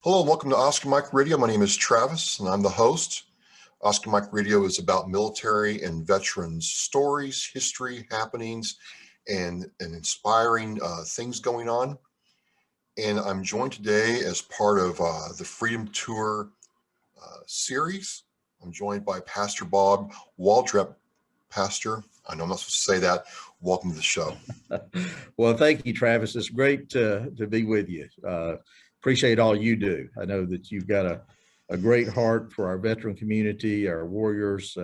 Hello and welcome to Oscar Mike Radio. My name is Travis and I'm the host. Oscar Mike Radio is about military and veterans stories, history, happenings, and inspiring things going on. And I'm joined today as part of the Freedom Tour series. I'm joined by Pastor Bob Waldrep. Pastor, I know I'm not supposed to say that. Welcome to the show. Well, thank you, Travis. It's great to be with you. Appreciate all you do. I know that you've got a great heart for our veteran community, our warriors,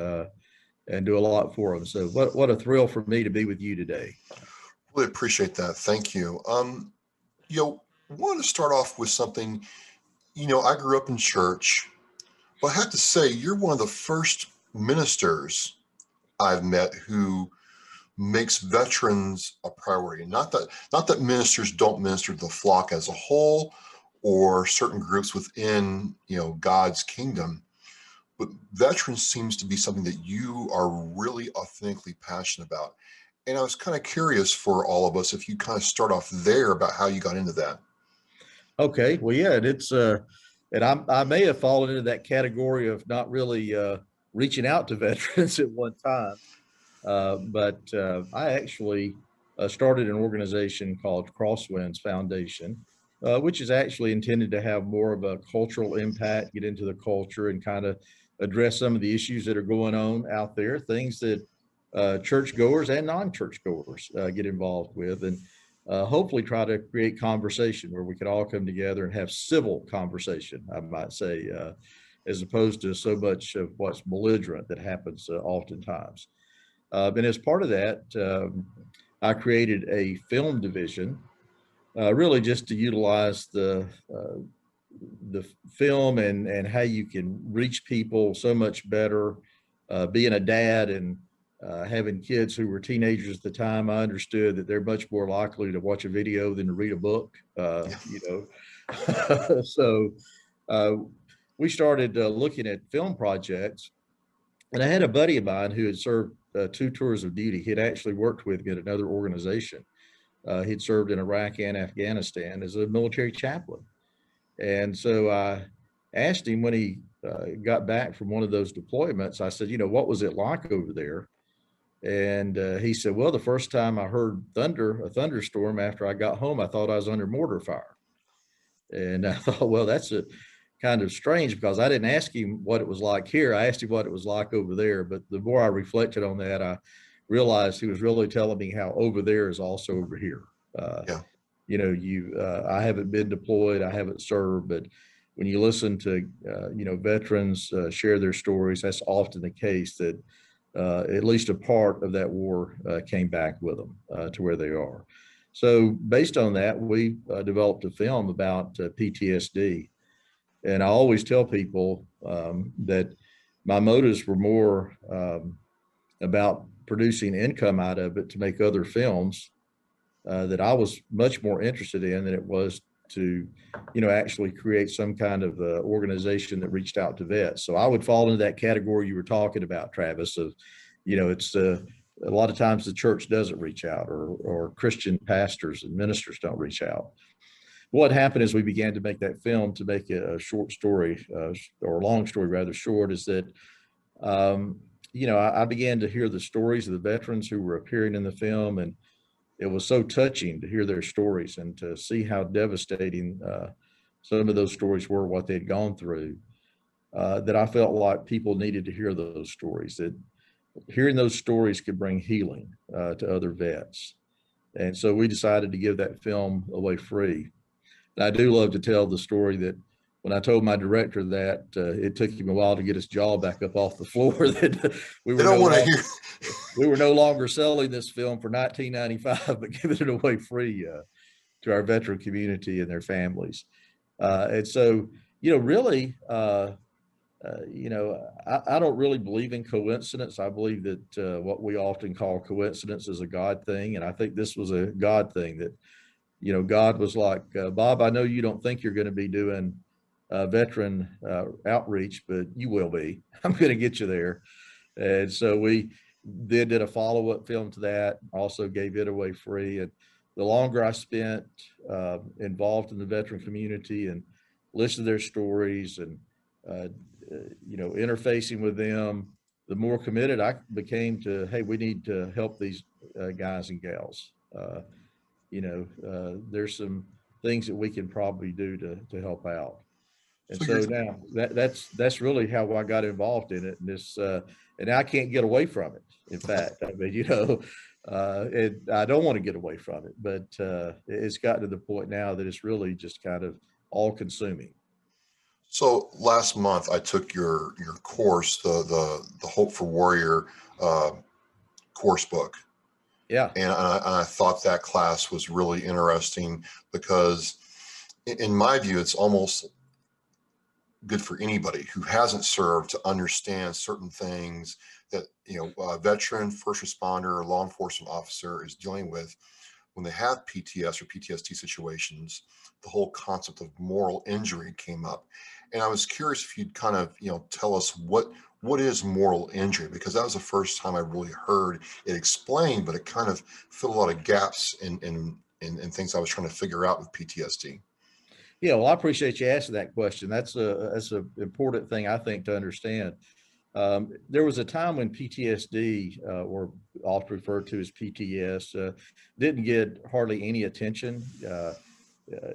and do a lot for them. So what a thrill for me to be with you today. Really appreciate that. Thank you. I want to start off with something. I grew up in church, but I have to say, you're one of the first ministers I've met who makes veterans a priority. Not that ministers don't minister to the flock as a whole or certain groups within, God's kingdom, but veterans seems to be something that you are really authentically passionate about. And I was kind of curious for all of us if you kind of start off there about how you got into that. Okay, well, yeah, and I may have fallen into that category of not really reaching out to veterans at one time. But I actually started an organization called Crosswinds Foundation, which is actually intended to have more of a cultural impact, get into the culture and kind of address some of the issues that are going on out there, things that churchgoers and non-churchgoers get involved with, and hopefully try to create conversation where we could all come together and have civil conversation, I might say, as opposed to so much of what's belligerent that happens oftentimes. And as part of that, I created a film division, really just to utilize the film and how you can reach people so much better. Being a dad and having kids who were teenagers at the time, I understood that they're much more likely to watch a video than to read a book. So we started looking at film projects. And I had a buddy of mine who had served 2 tours of duty. He had actually worked with me at another organization. He'd served in Iraq and Afghanistan as a military chaplain. And so I asked him when he got back from one of those deployments, I said, what was it like over there? And he said, well, the first time I heard a thunderstorm after I got home, I thought I was under mortar fire. And I thought, well, that's kind of strange because I didn't ask him what it was like here. I asked him what it was like over there. But the more I reflected on that, I realized he was really telling me how over there is also over here. I haven't been deployed, I haven't served, but when you listen to, veterans share their stories, that's often the case that at least a part of that war came back with them to where they are. So based on that, we developed a film about PTSD. And I always tell people that my motives were more about producing income out of it to make other films that I was much more interested in than it was to, actually create some kind of organization that reached out to vets. So I would fall into that category you were talking about, Travis, of, it's a lot of times the church doesn't reach out or Christian pastors and ministers don't reach out. What happened is we began to make that film to make it a short story, or a long story rather short, is that, I began to hear the stories of the veterans who were appearing in the film, and it was so touching to hear their stories and to see how devastating some of those stories were, what they'd gone through, that I felt like people needed to hear those stories, that hearing those stories could bring healing to other vets. And so we decided to give that film away free. I do love to tell the story that when I told my director that, it took him a while to get his jaw back up off the floor, that we were no longer selling this film for $19.95, but giving it away free to our veteran community and their families. And so, really, I don't really believe in coincidence. I believe that what we often call coincidence is a God thing. And I think this was a God thing that, God was like, Bob, I know you don't think you're going to be doing veteran outreach, but you will be. I'm going to get you there. And so we did a follow-up film to that, also gave it away free. And the longer I spent involved in the veteran community and listen to their stories and, interfacing with them, the more committed I became to, hey, we need to help these guys and gals. There's some things that we can probably do to help out. And So so you're now that's really how I got involved in it. And I can't get away from it. In fact, I mean, I don't want to get away from it, but it's gotten to the point now that it's really just kind of all consuming. So last month I took your course, the Hope for Warrior uh, course book, Yeah. and I thought that class was really interesting because, in my view, it's almost good for anybody who hasn't served to understand certain things that a veteran, first responder, or law enforcement officer is dealing with when they have PTS or PTSD situations. The whole concept of moral injury came up, and I was curious if you'd kind of tell us what is moral injury, because that was the first time I really heard it explained, but it kind of filled a lot of gaps in things I was trying to figure out with PTSD. Yeah, well, I appreciate you asking that question. That's a important thing, I think, to understand. There was a time when PTSD, or often referred to as PTS, didn't get hardly any attention.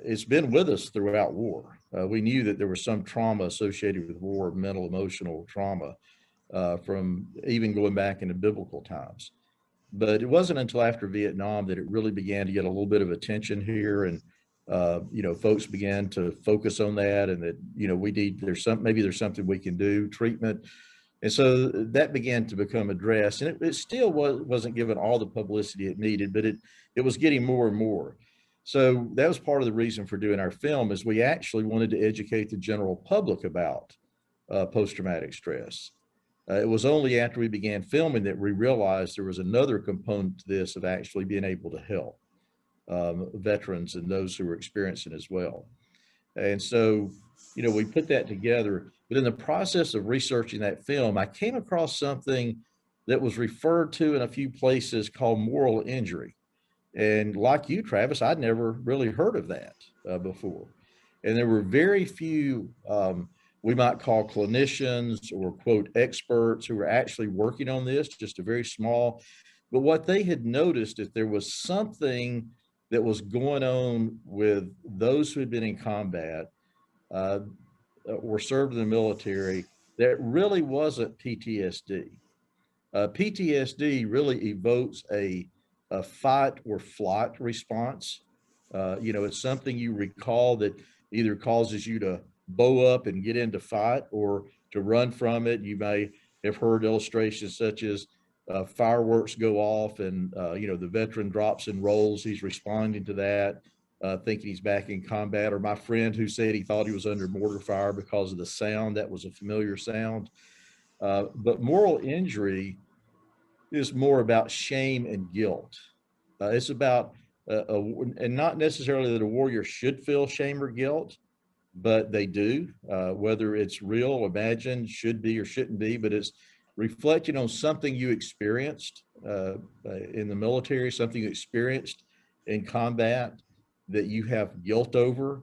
It's been with us throughout war. We knew that there was some trauma associated with war, mental, emotional trauma, from even going back into biblical times. But it wasn't until after Vietnam that it really began to get a little bit of attention here, and folks began to focus on that, and that maybe there's something we can do, treatment. And so that began to become addressed, and it still wasn't given all the publicity it needed, but it was getting more and more. So that was part of the reason for doing our film, is we actually wanted to educate the general public about post-traumatic stress. It was only after we began filming that we realized there was another component to this, of actually being able to help veterans and those who were experiencing as well. And so, we put that together. But in the process of researching that film, I came across something that was referred to in a few places called moral injury. And like you, Travis, I'd never really heard of that before. And there were very few, we might call clinicians or quote experts, who were actually working on this, just a very small. But what they had noticed is there was something that was going on with those who had been in combat uh, or served in the military that really wasn't PTSD. PTSD really evokes a fight or flight response. It's something you recall that either causes you to bow up and get into fight, or to run from it. You may have heard illustrations such as fireworks go off, and the veteran drops and rolls. He's responding to that, thinking he's back in combat. Or my friend who said he thought he was under mortar fire because of the sound. That was a familiar sound. But moral injury is more about shame and guilt. It's about, and not necessarily that a warrior should feel shame or guilt, but they do, whether it's real, imagined, should be, or shouldn't be. But it's reflecting on something you experienced in the military, something you experienced in combat that you have guilt over,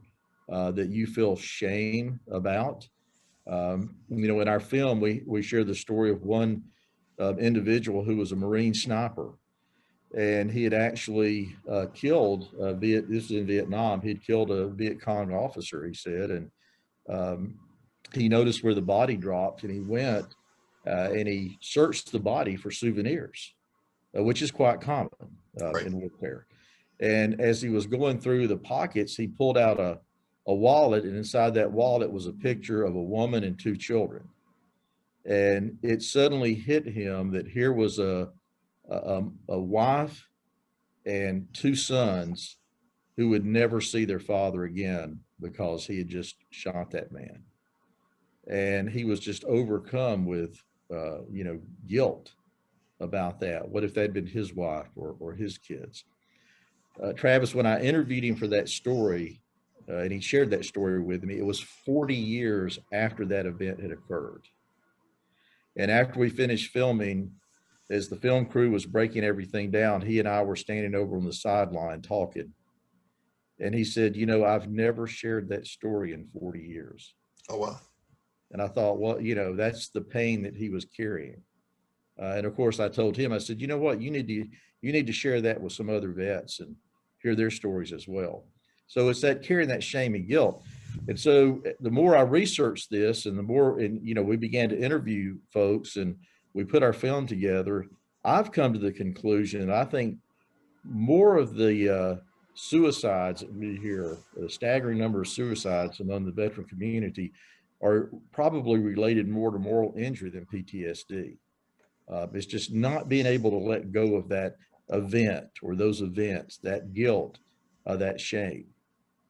that you feel shame about. In our film, we share the story of one individual who was a Marine sniper, and he had actually killed this is in Vietnam. He'd killed a Viet Cong officer, he said, and he noticed where the body dropped, and he went and he searched the body for souvenirs, which is quite common Right. in warfare. And as he was going through the pockets, he pulled out a wallet, and inside that wallet was a picture of a woman and two children. And it suddenly hit him that here was a wife and two sons who would never see their father again because he had just shot that man. And he was just overcome with, guilt about that. What if that'd been his wife or his kids? Travis, when I interviewed him for that story, and he shared that story with me, it was 40 years after that event had occurred. And after we finished filming, as the film crew was breaking everything down, he and I were standing over on the sideline talking. And he said, you know, I've never shared that story in 40 years. Oh, wow. And I thought, well, you know, that's the pain that he was carrying. And of course, I told him, I said, you know what, you need to share that with some other vets and hear their stories as well. So it's that carrying that shame and guilt. And so the more I researched this and the more, and, you know, we began to interview folks and we put our film together, I've come to the conclusion, I think more of the suicides that we hear, a staggering number of suicides among the veteran community, are probably related more to moral injury than PTSD. It's just not being able to let go of that event or those events, that guilt, that shame.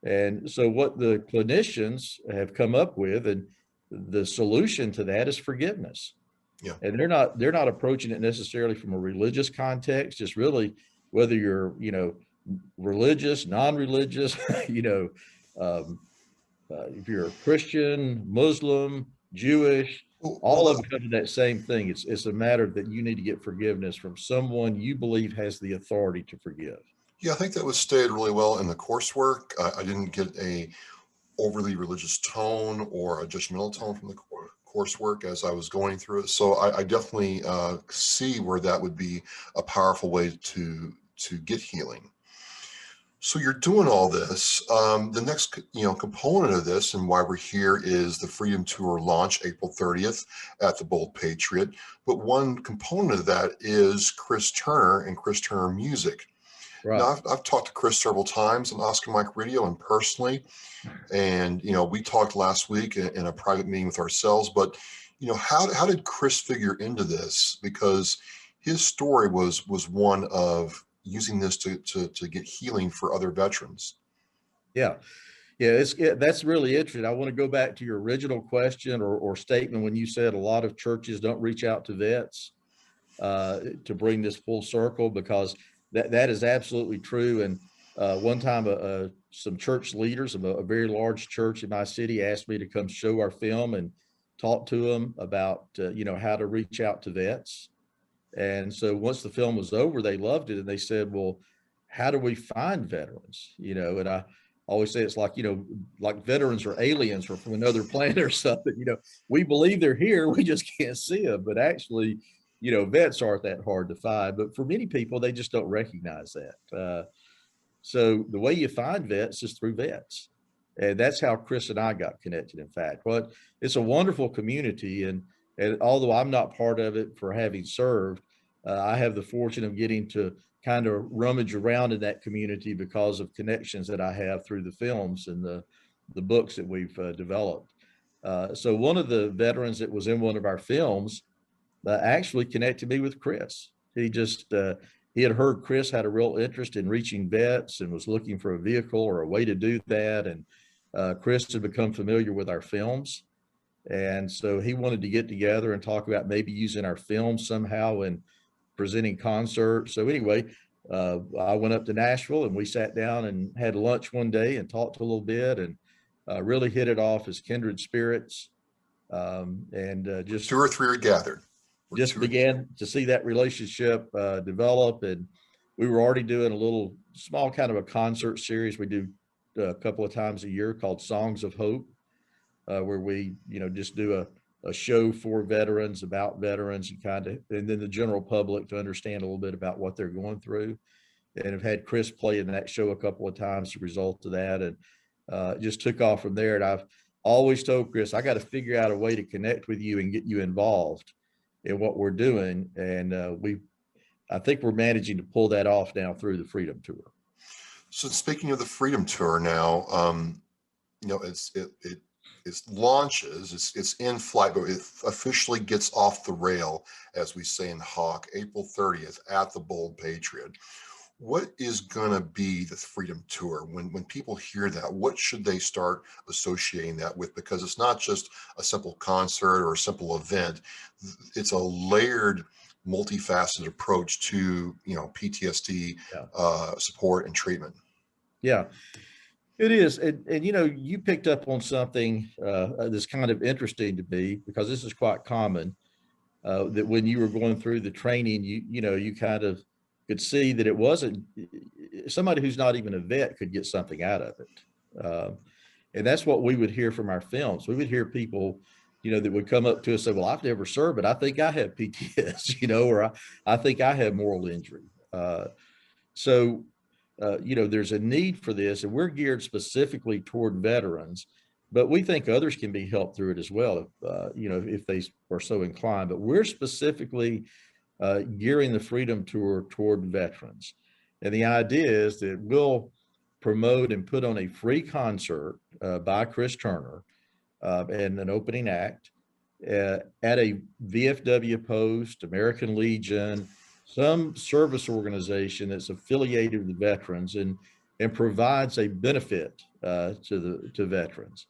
And so what the clinicians have come up with, and the solution to that, is forgiveness. Yeah. And they're not approaching it necessarily from a religious context, just really whether you're, you know, religious, non-religious, you know, um, if you're a Christian, Muslim, Jewish, all of them come to that same thing. It's a matter that you need to get forgiveness from someone you believe has the authority to forgive. Yeah, I think that was stated really well in the coursework. I didn't get a overly religious tone or a judgmental tone from the coursework as I was going through it. So I definitely see where that would be a powerful way to get healing. So you're doing all this. The next, component of this and why we're here is the Freedom Tour launch April 30th at the Bold Patriot. But one component of that is Chris Turner and Chris Turner Music. Right. Now, I've talked to Chris several times on Oscar Mike Radio and personally, and, we talked last week in a private meeting with ourselves, but, how did Chris figure into this? Because his story was one of using this to get healing for other veterans. Yeah. Yeah, that's really interesting. I want to go back to your original question or statement when you said a lot of churches don't reach out to vets to bring this full circle, because that is absolutely true. And one time, some church leaders of a very large church in my city asked me to come show our film and talk to them about how to reach out to vets. And so once the film was over, they loved it, and they said, "Well, how do we find veterans?" And I always say it's like like veterans are aliens or from another planet or something. We believe they're here, we just can't see them. But actually, vets aren't that hard to find. But for many people, they just don't recognize that. So the way you find vets is through vets. And that's how Chris and I got connected, in fact. But it's a wonderful community. And although I'm not part of it for having served, I have the fortune of getting to kind of rummage around in that community because of connections that I have through the films and the books that we've developed. So one of the veterans that was in one of our films actually connected me with Chris. He had heard Chris had a real interest in reaching vets and was looking for a vehicle or a way to do that. And Chris had become familiar with our films. And so he wanted to get together and talk about maybe using our film somehow in presenting concerts. So anyway, I went up to Nashville and we sat down and had lunch one day and talked a little bit and really hit it off as kindred spirits. Just 2 or 3 are gathered. Just began to see that relationship develop. And we were already doing a little small kind of a concert series we do a couple of times a year called Songs of Hope, where we, just do a show for veterans, about veterans, and then the general public to understand a little bit about what they're going through. And I've had Chris play in that show a couple of times as a result of that. And it just took off from there. And I've always told Chris, I got to figure out a way to connect with you and get you involved in what we're doing. And I think we're managing to pull that off now through the Freedom Tour. So speaking of the Freedom Tour now, it launches, it's in flight, but it officially gets off the rail, as we say in Hawk, April 30th at the Bold Patriot. What is going to be the Freedom Tour? When people hear that, what should they start associating that with? Because it's not just a simple concert or a simple event. It's a layered, multifaceted approach to, PTSD support and treatment. Yeah, it is. And you picked up on something that's kind of interesting to me, because this is quite common, that when you were going through the training, you kind of could see that it wasn't somebody who's not even a vet could get something out of it. And that's what we would hear from our films. We would hear people, that would come up to us and say, well, I've never served, but I think I have PTSD, or I think I have moral injury. So, there's a need for this, and we're geared specifically toward veterans, but we think others can be helped through it as well, if they are so inclined. But we're specifically gearing the Freedom Tour toward veterans. And the idea is that we'll promote and put on a free concert by Chris Turner and an opening act at a VFW post, American Legion, some service organization that's affiliated with veterans and provides a benefit to veterans.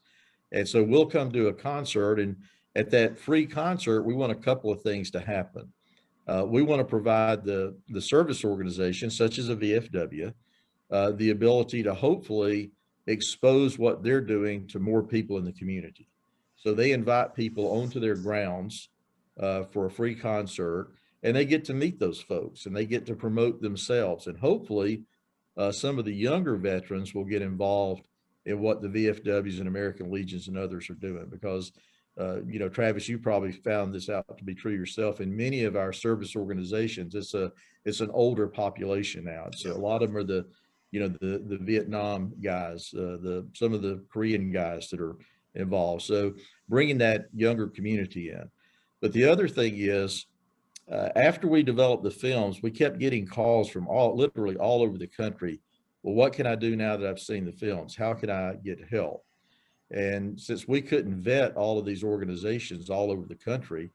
And so we'll come to a concert, and at that free concert, we want a couple of things to happen. We want to provide the service organization, such as a VFW, the ability to hopefully expose what they're doing to more people in the community. So they invite people onto their grounds for a free concert, and they get to meet those folks, and they get to promote themselves. And hopefully some of the younger veterans will get involved in what the VFWs and American Legions and others are doing, because Travis, you probably found this out to be true yourself. In many of our service organizations, it's an older population now. It's a lot of them are the Vietnam guys, some of the Korean guys that are involved. So bringing that younger community in. But the other thing is, after we developed the films, we kept getting calls from literally all over the country. Well, what can I do now that I've seen the films? How can I get help? And since we couldn't vet all of these organizations all over the country,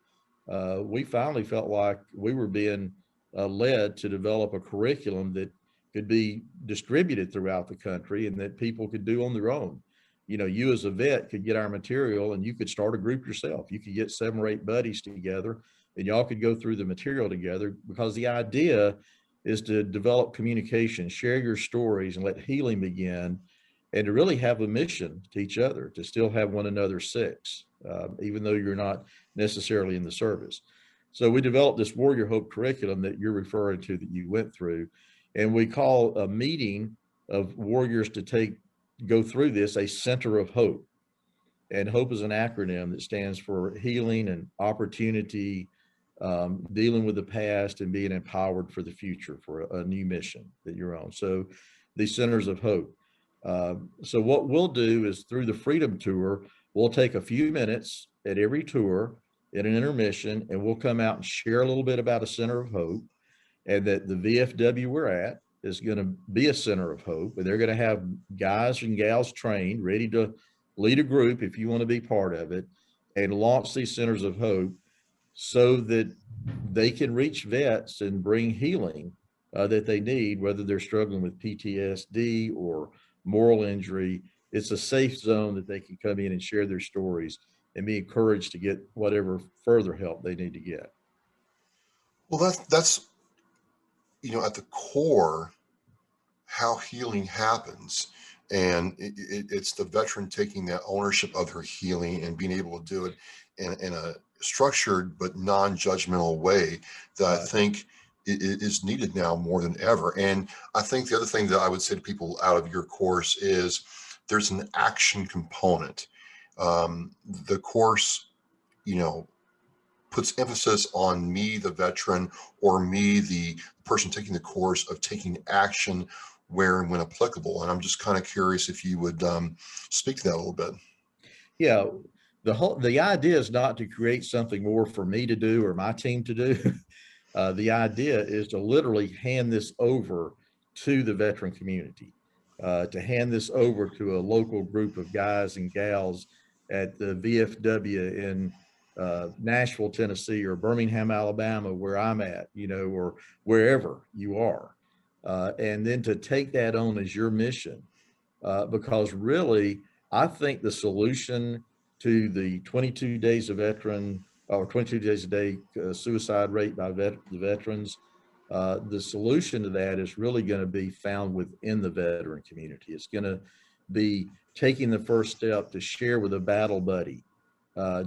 we finally felt like we were being led to develop a curriculum that could be distributed throughout the country and that people could do on their own. You as a vet could get our material, and you could start a group yourself. You could get 7 or 8 buddies together, and y'all could go through the material together, because the idea is to develop communication, share your stories, and let healing begin, and to really have a mission to each other, to still have one another's six, even though you're not necessarily in the service. So we developed this Warrior Hope curriculum that you're referring to, that you went through, and we call a meeting of warriors to go through this a Center of Hope. And HOPE is an acronym that stands for healing and opportunity, dealing with the past, and being empowered for the future, for a new mission that you're on. So these Centers of Hope. So what we'll do is, through the Freedom Tour, we'll take a few minutes at every tour in an intermission, and we'll come out and share a little bit about a Center of Hope, and that the VFW we're at is going to be a Center of Hope, and they're going to have guys and gals trained, ready to lead a group if you want to be part of it, and launch these Centers of Hope so that they can reach vets and bring healing that they need, whether they're struggling with PTSD or moral injury. It's a safe zone that they can come in and share their stories and be encouraged to get whatever further help they need to get. Well, that's at the core how healing happens. And it's the veteran taking that ownership of her healing and being able to do it in a structured but non-judgmental way that I think is needed now more than ever. And I think the other thing that I would say to people out of your course is there's an action component. The course, puts emphasis on me, the veteran, or me, the person taking the course, of taking action where and when applicable. And I'm just kind of curious if you would speak to that a little bit. Yeah, the idea is not to create something more for me to do or my team to do. The idea is to literally hand this over to the veteran community, to hand this over to a local group of guys and gals at the VFW in Nashville, Tennessee, or Birmingham, Alabama, where I'm at, or wherever you are. And then to take that on as your mission, because really, I think the solution to the 22 days of veteran, or 22 days a day suicide rate by the veterans, the solution to that is really going to be found within the veteran community. It's going to be taking the first step to share with a battle buddy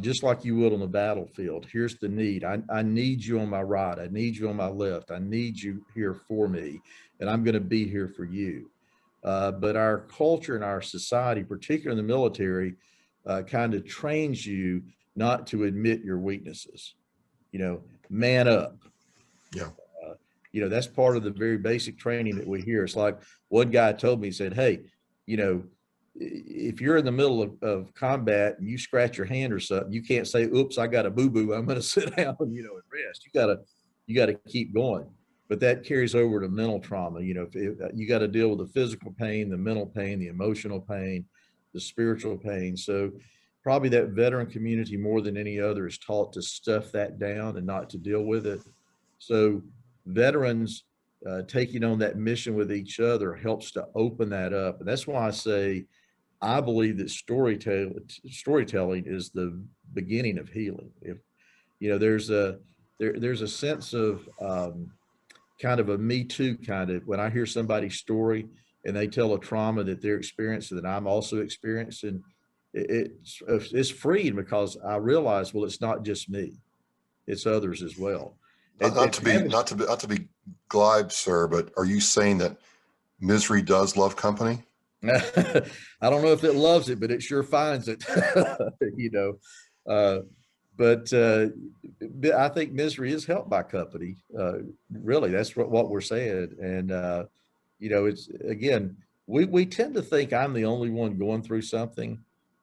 just like you would on the battlefield. Here's the need. I need you on my right. I need you on my left. I need you here for me, and I'm going to be here for you. But our culture and our society, particularly in the military, kind of trains you not to admit your weaknesses. Man up. Yeah. That's part of the very basic training that we hear. It's like one guy told me, he said, hey, if you're in the middle of combat and you scratch your hand or something, you can't say, oops, I got a boo-boo, I'm going to sit down, and rest. You got to keep going. But that carries over to mental trauma. You got to deal with the physical pain, the mental pain, the emotional pain, the spiritual pain. So probably that veteran community more than any other is taught to stuff that down and not to deal with it. So veterans taking on that mission with each other helps to open that up. And that's why I say, I believe that storytelling is the beginning of healing. If there's a sense of kind of a Me Too kind of, when I hear somebody's story and they tell a trauma that they're experiencing that I'm also experiencing, it's freeing because I realize, well, it's not just me, it's others as well. Not to be glib, sir, but are you saying that misery does love company? I don't know if it loves it, but it sure finds it. But I think misery is helped by company. Really, that's what we're saying. And it's, again, we tend to think I'm the only one going through something,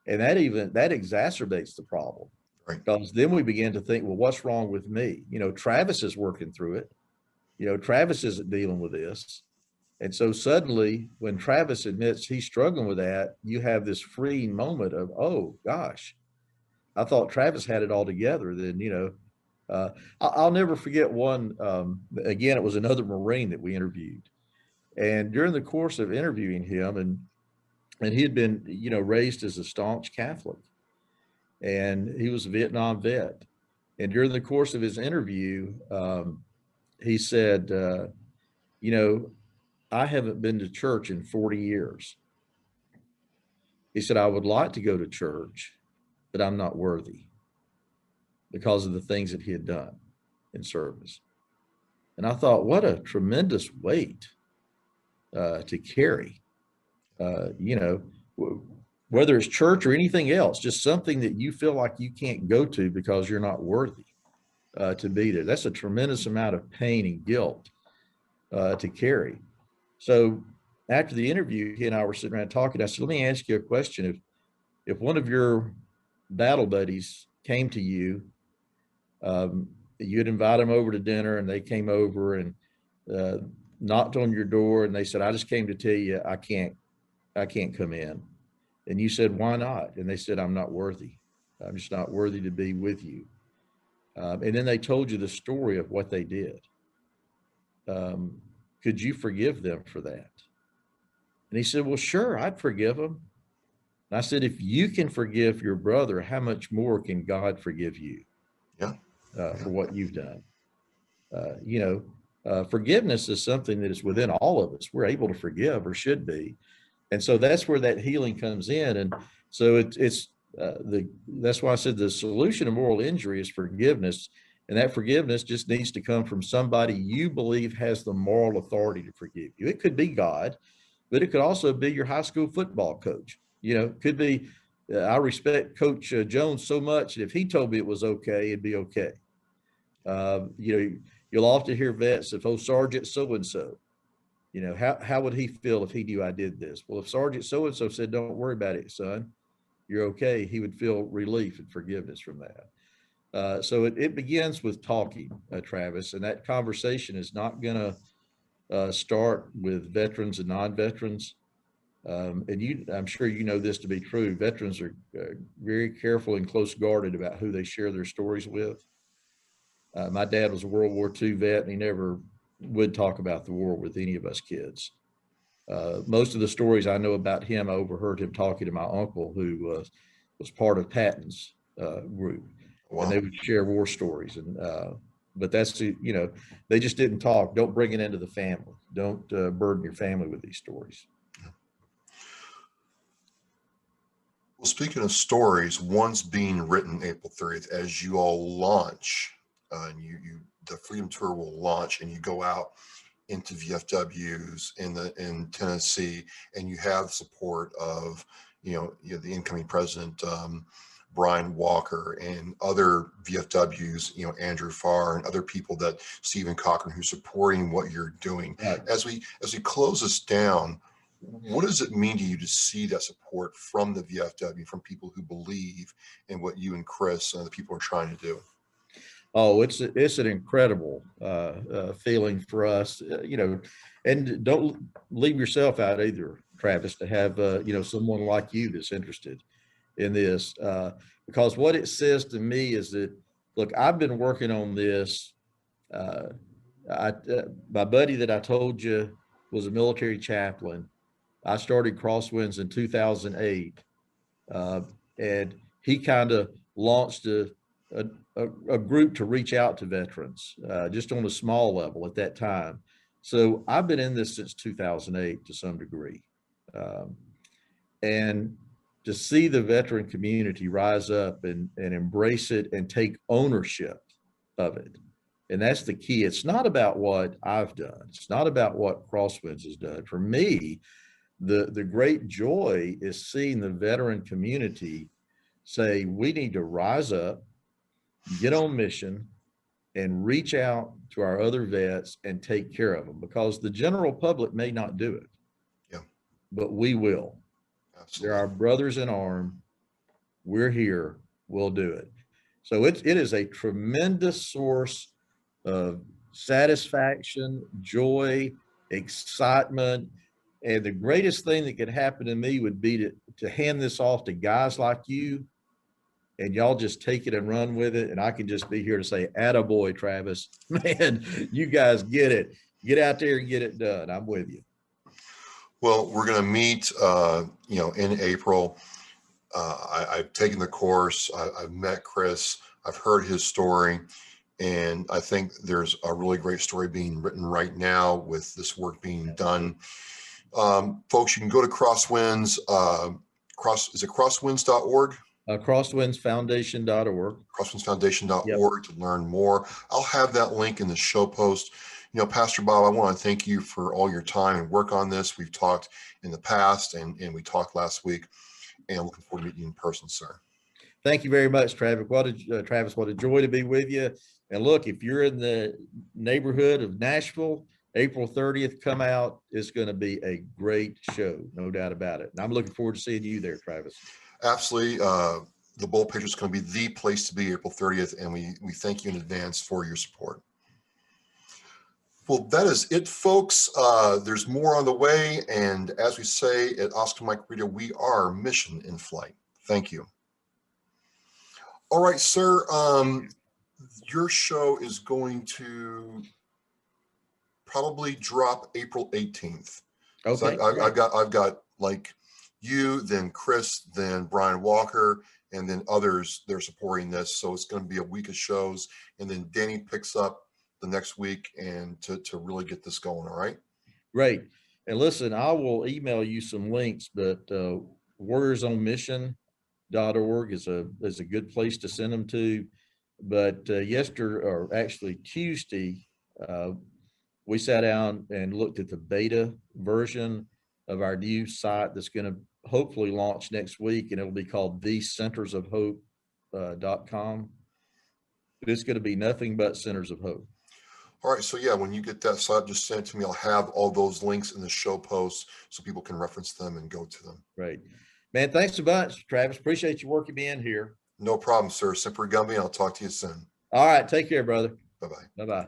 and that exacerbates the problem. Right. Because then we begin to think, well, what's wrong with me? Travis is working through it. Travis isn't dealing with this. And so suddenly when Travis admits he's struggling with that, you have this freeing moment of, oh gosh, I thought Travis had it all together. Then, I'll never forget one, again, it was another Marine that we interviewed. And during the course of interviewing him, and he had been, raised as a staunch Catholic, and he was a Vietnam vet. And during the course of his interview, he said, I haven't been to church in 40 years. He said, I would like to go to church, but I'm not worthy because of the things that he had done in service. And I thought, what a tremendous weight to carry, whether it's church or anything else, just something that you feel like you can't go to because you're not worthy to be there. That's a tremendous amount of pain and guilt to carry. So after the interview, he and I were sitting around talking. I said, let me ask you a question. If one of your battle buddies came to you, you'd invite them over to dinner, and they came over and knocked on your door, and they said, I just came to tell you I can't come in. And you said, why not? And they said, I'm not worthy. I'm just not worthy to be with you. And then they told you the story of what they did. Could you forgive them for that? And he said, well, sure, I'd forgive them. And I said, if you can forgive your brother, how much more can God forgive you? Yeah. For what you've done? Forgiveness is something that is within all of us. We're able to forgive, or should be. And so that's where that healing comes in. And so that's why I said the solution to moral injury is forgiveness. And that forgiveness just needs to come from somebody you believe has the moral authority to forgive you. It could be God, but it could also be your high school football coach. It could be, I respect Coach Jones so much that if he told me it was okay, it'd be okay. You'll often hear vets of, oh, Sergeant so-and-so, how would he feel if he knew I did this? Well, if Sergeant so-and-so said, don't worry about it, son, you're okay, he would feel relief and forgiveness from that. So it begins with talking, Travis, and that conversation is not going to start with veterans and non-veterans. And I'm sure you know this to be true. Veterans are very careful and close guarded about who they share their stories with. My dad was a World War II vet, and he never would talk about the war with any of us kids. Most of the stories I know about him, I overheard him talking to my uncle, who was part of Patton's group. Wow. And they would share war stories. But that's, they just didn't talk. Don't bring it into the family. Don't burden your family with these stories. Well, Speaking of stories, one's being written April 30th as you all launch, and the Freedom Tour will launch, and you go out into VFWs in Tennessee, and you have support of the incoming president, Brian Walker, and other VFWs, Andrew Farr and other people, that Stephen Cochran, who's supporting what you're doing. Right. As we close this down, what does it mean to you to see that support from the VFW, from people who believe in what you and Chris and the people are trying to do? Oh, it's an incredible feeling for us, and don't leave yourself out either, Travis, to have, someone like you that's interested in this, because what it says to me is that, look, I've been working on this. My buddy that I told you was a military chaplain. I started Crosswinds in 2008, and he kind of launched a group to reach out to veterans, just on a small level at that time. So I've been in this since 2008 to some degree. And to see the veteran community rise up and embrace it and take ownership of it. And that's the key. It's not about what I've done. It's not about what Crosswinds has done. For me, the great joy is seeing the veteran community say, we need to rise up, get on mission, and reach out to our other vets and take care of them, because the general public may not do it. Yeah. But we will. Absolutely. They're our brothers in arms. We're here. We'll do it. So it is a tremendous source of satisfaction, joy, excitement. And the greatest thing that could happen to me would be to hand this off to guys like you, and y'all just take it and run with it. And I can just be here to say, attaboy, Travis, man, you guys get it. Get out there and get it done. I'm with you. Well, we're going to meet, in April. I've taken the course. I've met Chris. I've heard his story. And I think there's a really great story being written right now with this work being done. Folks, you can go to Crosswinds. Is it crosswinds.org? Crosswindsfoundation.org. Crosswindsfoundation.org to learn more. I'll have that link in the show post. Pastor Bob, I want to thank you for all your time and work on this. We've talked in the past, and we talked last week, and I'm looking forward to meeting you in person, sir. Thank you very much, Travis. What a joy to be with you. And look, if you're in the neighborhood of Nashville, April 30th, come out. It's going to be a great show, no doubt about it. And I'm looking forward to seeing you there, Travis. Absolutely. The Bold Patriots is going to be the place to be April 30th, and we thank you in advance for your support. Well, that is it, folks. There's more on the way, and as we say at Oscar Mike Radio, we are mission in flight. Thank you. All right, sir. Your show is going to probably drop April 18th. Okay. So I've got like you, then Chris, then Brian Walker, and then others. They're supporting this, so it's going to be a week of shows, and then Danny picks up the next week, and to really get this going. All right. Great. And listen, I will email you some links, but warriorsonmission.org is a good place to send them to. But Tuesday, we sat down and looked at the beta version of our new site that's going to hopefully launch next week, and it'll be called thecentersofhope.com. It's going to be nothing but Centers of Hope. All right. So yeah, when you get that site, just send it to me. I'll have all those links in the show posts so people can reference them and go to them. Great. Man, thanks a bunch, Travis. Appreciate you working me in here. No problem, sir. Semper Gumby, and I'll talk to you soon. All right. Take care, brother. Bye-bye. Bye-bye.